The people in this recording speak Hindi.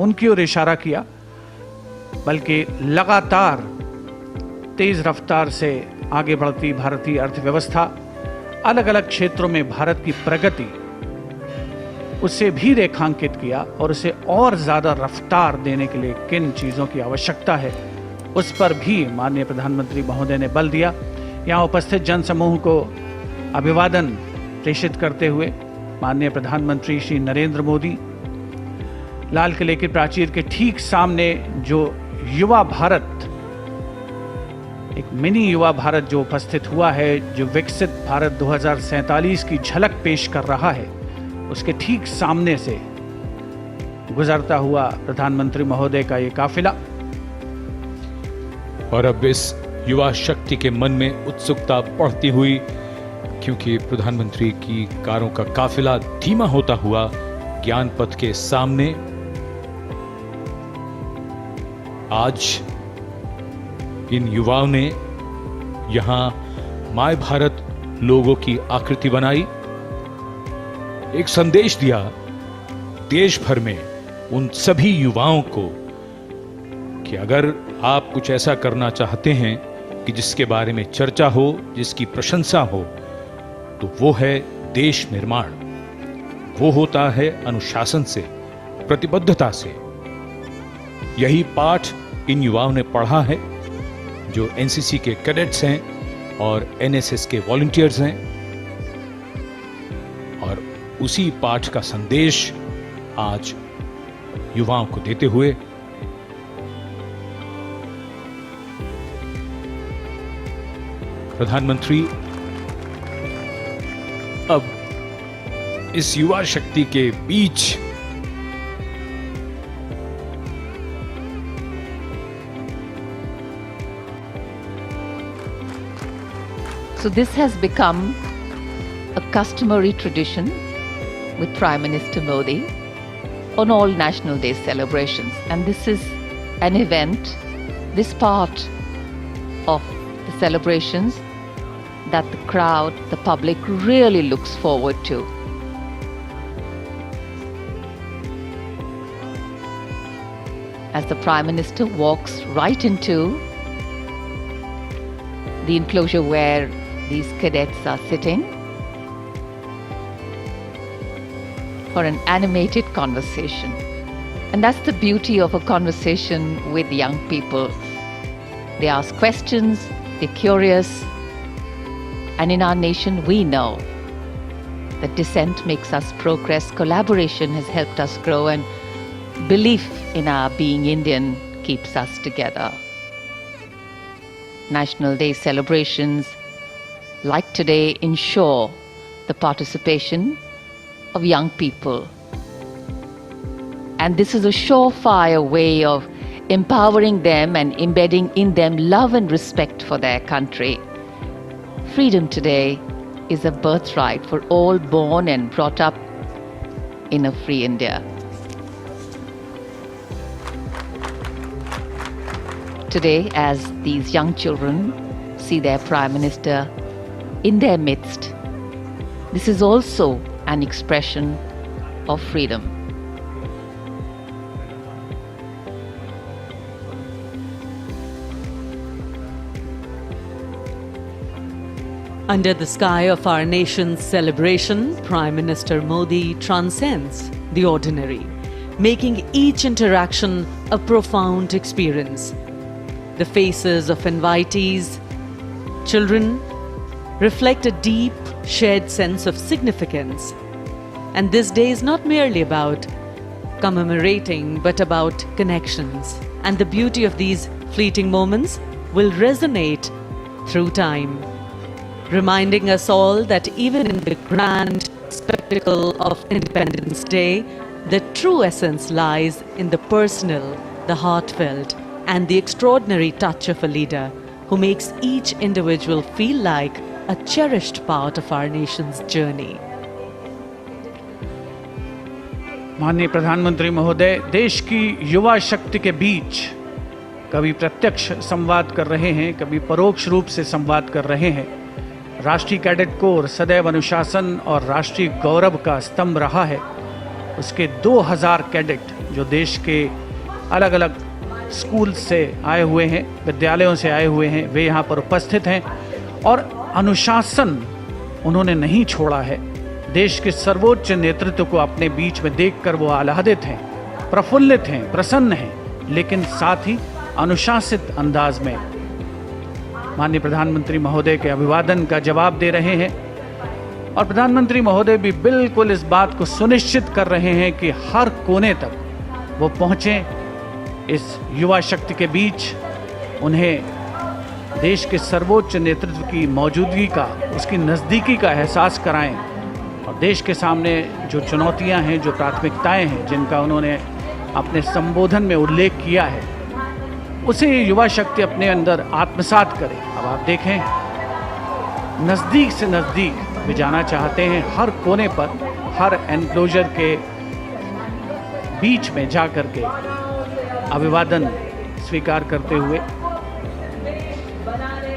उनकी ओर इशारा किया, बल्कि लगातार तेज रफ्तार से आगे बढ़ती भारतीय अर्थव्यवस्था, अलग अलग क्षेत्रों में भारत की प्रगति, उसे भी रेखांकित किया और उसे और ज्यादा रफ्तार देने के लिए किन चीजों की आवश्यकता है उस पर भी माननीय प्रधानमंत्री महोदय ने बल दिया। यहाँ उपस्थित जनसमूह को अभिवादन प्रेषित करते हुए माननीय प्रधानमंत्री श्री नरेंद्र मोदी लाल किले की प्राचीर के ठीक सामने जो युवा भारत, एक मिनी युवा भारत जो उपस्थित हुआ है, जो विकसित भारत 2047 की झलक पेश कर रहा है, उसके ठीक सामने से गुजरता हुआ प्रधानमंत्री महोदय का ये काफिला। और अब इस युवा शक्ति के मन में उत्सुकता बढ़ती हुई, क्योंकि प्रधानमंत्री की कारों का काफिला धीमा होता हुआ ज्ञान पथ के सामने आज इन युवाओं ने यहां माय भारत लोगों की आकृति बनाई, एक संदेश दिया देश भर में उन सभी युवाओं को कि अगर आप कुछ ऐसा करना चाहते हैं कि जिसके बारे में चर्चा हो, जिसकी प्रशंसा हो, तो वो है देश निर्माण। वो होता है अनुशासन से, प्रतिबद्धता से। यही पाठ इन युवाओं ने पढ़ा है जो एनसीसी के कैडेट्स हैं और एनएसएस के वॉलंटियर्स हैं, और उसी पाठ का संदेश आज युवाओं को देते हुए प्रधानमंत्री अब इस युवा शक्ति के बीच So this has become a customary tradition with Prime Minister Modi on all National Day celebrations, and this is an event, this part of the celebrations that the crowd, the public really looks forward to. As the Prime Minister walks right into the enclosure where these cadets are sitting for an animated conversation. And that's the beauty of a conversation with young people. They ask questions, they're curious, and in our nation we know that dissent makes us progress, collaboration has helped us grow, and belief in our being Indian keeps us together. National Day celebrations like today ensure the participation of young people. And this is a surefire way of empowering them and embedding in them love and respect for their country. Freedom today is a birthright for all born and brought up in a free India. Today, as these young children see their Prime Minister in their midst, this is also an expression of freedom. Under the sky of our nation's celebration, Prime Minister Modi transcends the ordinary, making each interaction a profound experience. The faces of invitees, children, reflect a deep, shared sense of significance. And this day is not merely about commemorating, but about connections. And the beauty of these fleeting moments will resonate through time, reminding us all that even in the grand spectacle of Independence Day, the true essence lies in the personal, the heartfelt, and the extraordinary touch of a leader who makes each individual feel like a cherished part of our nation's journey. माननीय प्रधानमंत्री महोदय देश की युवा शक्ति के बीच कभी प्रत्यक्ष संवाद कर रहे हैं, कभी परोक्ष रूप से संवाद कर रहे हैं। राष्ट्रीय कैडेट कोर सदैव अनुशासन और राष्ट्रीय गौरव का स्तंभ रहा है। उसके 2000 कैडेट जो देश के अलग अलग स्कूल से आए हुए हैं, विद्यालयों से आए हुए हैं, वे यहाँ पर उपस्थित हैं और अनुशासन उन्होंने नहीं छोड़ा है। देश के सर्वोच्च नेतृत्व को अपने बीच में देखकर वो आह्लादित हैं, प्रफुल्लित हैं, प्रसन्न हैं, लेकिन साथ ही अनुशासित अंदाज में माननीय प्रधानमंत्री महोदय के अभिवादन का जवाब दे रहे हैं। और प्रधानमंत्री महोदय भी बिल्कुल इस बात को सुनिश्चित कर रहे हैं कि हर कोने तक वो पहुंचे, इस युवा शक्ति के बीच उन्हें देश के सर्वोच्च नेतृत्व की मौजूदगी का, उसकी नज़दीकी का एहसास कराएं और देश के सामने जो चुनौतियां हैं, जो प्राथमिकताएं हैं, जिनका उन्होंने अपने संबोधन में उल्लेख किया है, उसे युवा शक्ति अपने अंदर आत्मसात करे। अब आप देखें, नज़दीक से नज़दीक वे जाना चाहते हैं, हर कोने पर, हर एनक्लोजर के बीच में जा कर के अभिवादन स्वीकार करते हुए